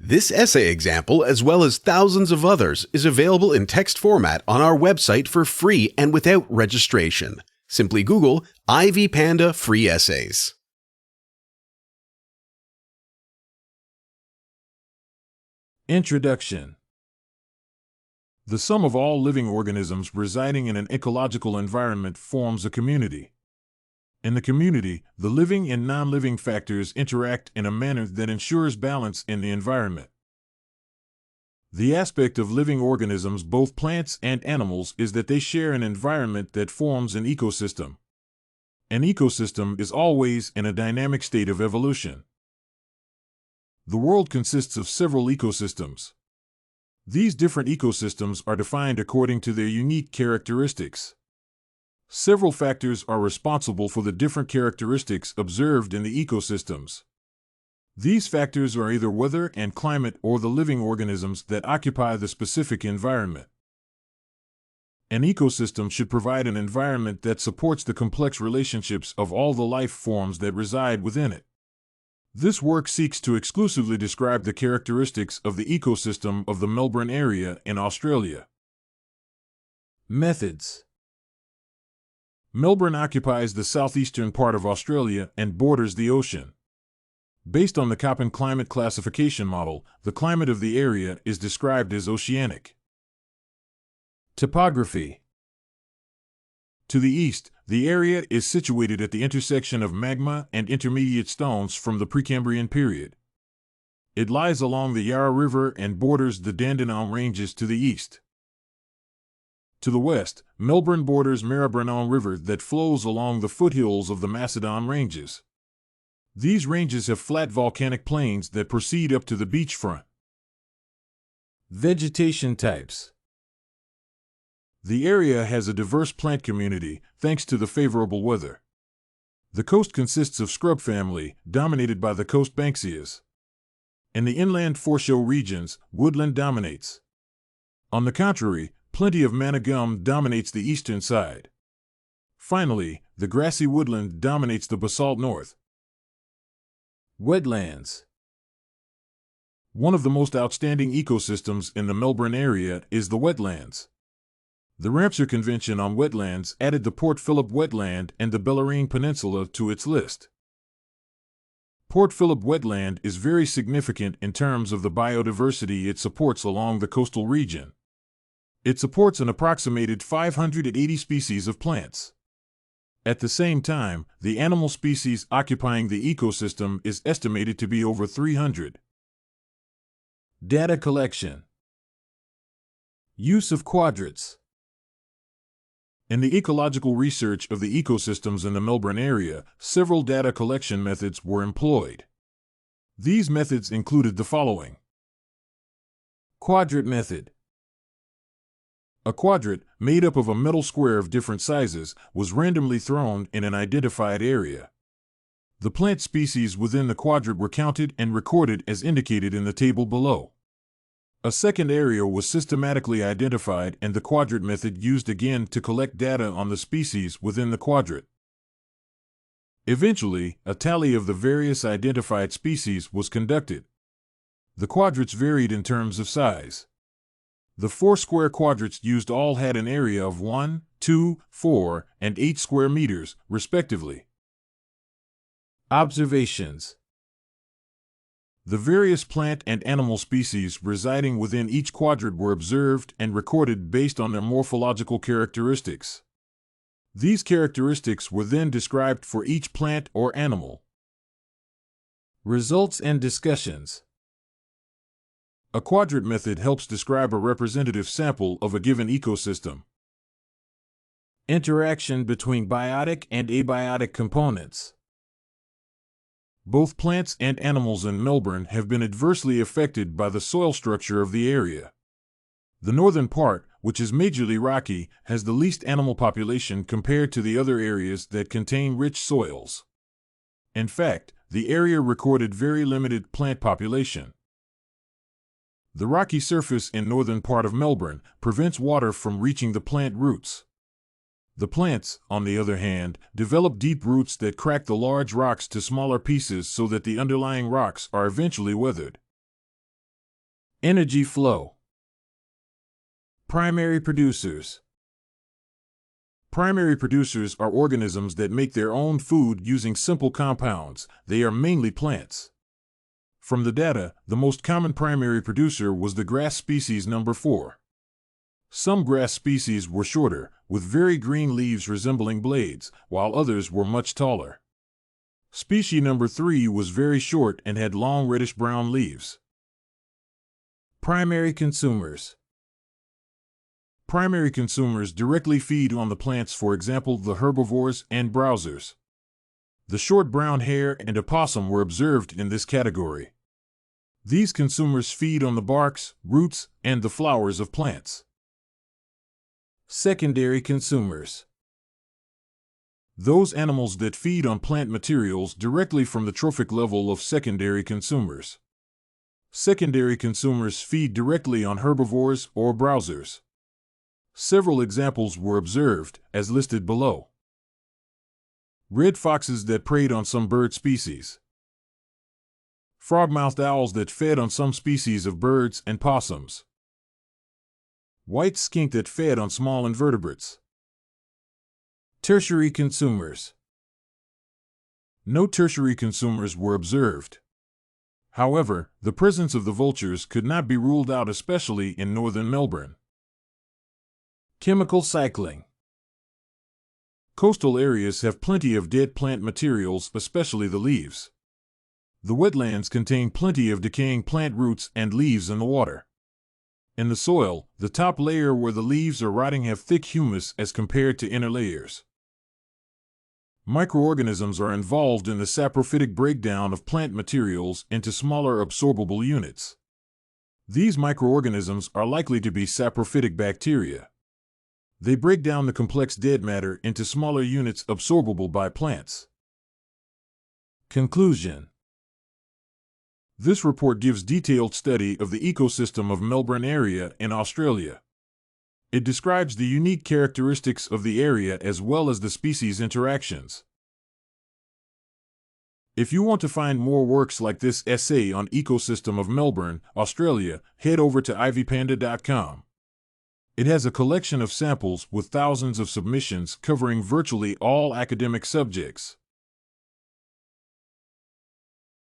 This essay example, as well as thousands of others, is available in text format on our website for free and without registration. Simply Google Ivy Panda Free Essays. Introduction. The sum of all living organisms residing in an ecological environment forms a community. In the community, the living and non-living factors interact in a manner that ensures balance in the environment. The aspect of living organisms, both plants and animals, is that they share an environment that forms an ecosystem. An ecosystem is always in a dynamic state of evolution. The world consists of several ecosystems. These different ecosystems are defined according to their unique characteristics. Several factors are responsible for the different characteristics observed in the ecosystems. These factors are either weather and climate or the living organisms that occupy the specific environment. An ecosystem should provide an environment that supports the complex relationships of all the life forms that reside within it. This work seeks to exclusively describe the characteristics of the ecosystem of the Melbourne area in Australia. Methods. Melbourne occupies the southeastern part of Australia and borders the ocean. Based on the Köppen climate classification model, the climate of the area is described as oceanic. Topography. To the east, the area is situated at the intersection of magma and intermediate stones from the Precambrian period. It lies along the Yarra River and borders the Dandenong Ranges to the east. To the west, Melbourne borders Maribyrnong River that flows along the foothills of the Macedon Ranges. These ranges have flat volcanic plains that proceed up to the beachfront. Vegetation types. The area has a diverse plant community, thanks to the favorable weather. The coast consists of scrub family, dominated by the coast Banksias. In the inland foreshore regions, woodland dominates. On the contrary, plenty of manna gum dominates the eastern side. Finally, the grassy woodland dominates the basalt north. Wetlands. One of the most outstanding ecosystems in the Melbourne area is the wetlands. The Ramsar Convention on Wetlands added the Port Phillip Wetland and the Bellarine Peninsula to its list. Port Phillip Wetland is very significant in terms of the biodiversity it supports along the coastal region. It supports an approximated 580 species of plants. At the same time, the animal species occupying the ecosystem is estimated to be over 300. Data collection. Use of quadrats. In the ecological research of the ecosystems in the Melbourne area, several data collection methods were employed. These methods included the following. Quadrat method. A quadrat, made up of a metal square of different sizes, was randomly thrown in an identified area. The plant species within the quadrat were counted and recorded as indicated in the table below. A second area was systematically identified and the quadrat method used again to collect data on the species within the quadrat. Eventually, a tally of the various identified species was conducted. The quadrats varied in terms of size. The 4 square quadrats used all had an area of 1, 2, 4, and 8 square meters, respectively. Observations. The various plant and animal species residing within each quadrat were observed and recorded based on their morphological characteristics. These characteristics were then described for each plant or animal. Results and discussions. A quadrat method helps describe a representative sample of a given ecosystem. Interaction between biotic and abiotic components. Both plants and animals in Melbourne have been adversely affected by the soil structure of the area. The northern part, which is majorly rocky, has the least animal population compared to the other areas that contain rich soils. In fact, the area recorded very limited plant population. The rocky surface in northern part of Melbourne prevents water from reaching the plant roots. The plants, on the other hand, develop deep roots that crack the large rocks to smaller pieces so that the underlying rocks are eventually weathered. Energy flow. Primary producers. Primary producers are organisms that make their own food using simple compounds. They are mainly plants. From the data, the most common primary producer was the grass species number 4. Some grass species were shorter, with very green leaves resembling blades, while others were much taller. Species number 3 was very short and had long reddish-brown leaves. Primary consumers. Primary consumers directly feed on the plants, for example, the herbivores and browsers. The short brown hare and opossum were observed in this category. These consumers feed on the barks, roots, and the flowers of plants. Secondary consumers. Those animals that feed on plant materials directly from the trophic level of secondary consumers. Secondary consumers feed directly on herbivores or browsers. Several examples were observed, as listed below. Red foxes that preyed on some bird species. Frog-mouthed owls that fed on some species of birds and possums. White skink that fed on small invertebrates. Tertiary consumers. No tertiary consumers were observed. However, the presence of the vultures could not be ruled out, especially in northern Melbourne. Chemical cycling. Coastal areas have plenty of dead plant materials, especially the leaves. The wetlands contain plenty of decaying plant roots and leaves in the water. In the soil, the top layer where the leaves are rotting have thick humus as compared to inner layers. Microorganisms are involved in the saprophytic breakdown of plant materials into smaller absorbable units. These microorganisms are likely to be saprophytic bacteria. They break down the complex dead matter into smaller units absorbable by plants. Conclusion. This report gives detailed study of the ecosystem of Melbourne area in Australia. It describes the unique characteristics of the area as well as the species interactions. If you want to find more works like this essay on ecosystem of Melbourne, Australia, head over to ivpanda.com. It has a collection of samples with thousands of submissions covering virtually all academic subjects.